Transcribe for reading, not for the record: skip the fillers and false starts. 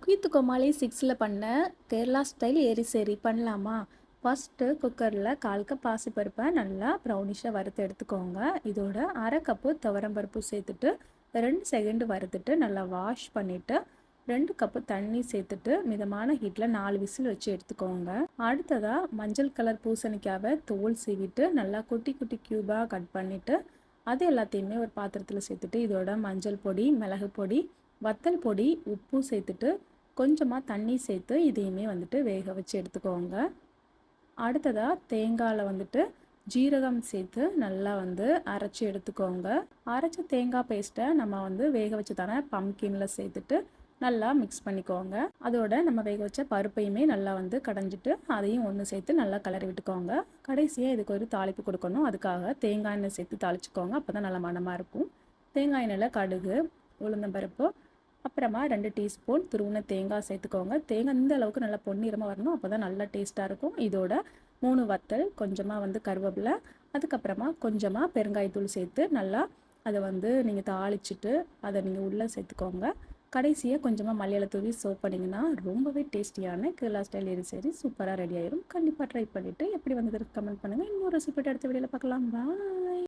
குக்கு கோமாளி 6ல் பண்ண கேரளா ஸ்டைல் எரிசேரி பண்ணலாமா? ஃபஸ்ட்டு குக்கரில் 1/4 கப் பாசிப்பருப்பை நல்லா ப்ரௌனிஷாக வறுத்து எடுத்துக்கோங்க. இதோட 1/2 கப்பு துவரம்பருப்பு சேர்த்துட்டு 2 செகண்ட் வறுத்துட்டு நல்லா வாஷ் பண்ணிவிட்டு 2 கப்பு தண்ணி சேர்த்துட்டு மிதமான ஹீட்டில் 4 விசில் வச்சு எடுத்துக்கோங்க. அடுத்ததாக மஞ்சள் கலர் பூசணிக்காவை தோல் சீவிட்டு நல்லா குட்டி குட்டி க்யூபாக கட் பண்ணிவிட்டு அது எல்லாத்தையுமே ஒரு பாத்திரத்தில் சேர்த்துட்டு இதோட மஞ்சள் பொடி, மிளகு பொடி, வத்தல் பொடி, உப்பு சேர்த்துட்டு கொஞ்சமாக தண்ணி சேர்த்து இதையுமே வந்துட்டு வேக வச்சு எடுத்துக்கோங்க. அடுத்ததாக தேங்காயில் வந்துட்டு ஜீரகம் சேர்த்து நல்லா வந்து அரைச்சி எடுத்துக்கோங்க. அரைச்ச தேங்காய் பேஸ்ட்டை நம்ம வந்து வேக வச்சு தானே பம்கினில் சேர்த்துட்டு நல்லா மிக்ஸ் பண்ணிக்கோங்க. அதோட நம்ம வேக வச்ச பருப்பையுமே நல்லா வந்து கடைஞ்சிட்டு அதையும் ஒன்று சேர்த்து நல்லா கிளறி விட்டுக்கோங்க. கடைசியாக இதுக்கு ஒரு தாளிப்பு கொடுக்கணும். அதுக்காக தேங்காய் எண்ணெய் சேர்த்து தாளிச்சுக்கோங்க. அப்போ தான் நல்லா மணமாக இருக்கும். தேங்காய் எண்ணெயில் கடுகு, உளுந்தம்பருப்பு, அப்புறமா 2 டீஸ்பூன் துருவின தேங்காய் சேர்த்துக்கோங்க. தேங்காய் இந்த அளவுக்கு நல்லா பொன்னிறமாக வரணும். அப்போ தான் நல்லா டேஸ்ட்டாக இருக்கும். இதோட 3 வத்தல், கொஞ்சமாக வந்து கருவேப்பிலை, அதுக்கப்புறமா கொஞ்சமாக பெருங்காயத்தூள் சேர்த்து நல்லா அதை வந்து நீங்கள் தாளிச்சிட்டு அதை நீங்கள் உள்ளே சேர்த்துக்கோங்க. கடைசியாக கொஞ்சமாக மல்லியிலை தூவி சர்வ் பண்ணிங்கன்னா ரொம்பவே டேஸ்டியான கேரளா ஸ்டைல் எரிசேரி சூப்பராக ரெடி ஆயிடும். கண்டிப்பாக ட்ரை பண்ணிவிட்டு எப்படி வந்ததுக்கு கமெண்ட் பண்ணுங்கள். இன்னொரு ரெசிபி அடுத்த வீடியோவில் பார்க்கலாம். பாய்.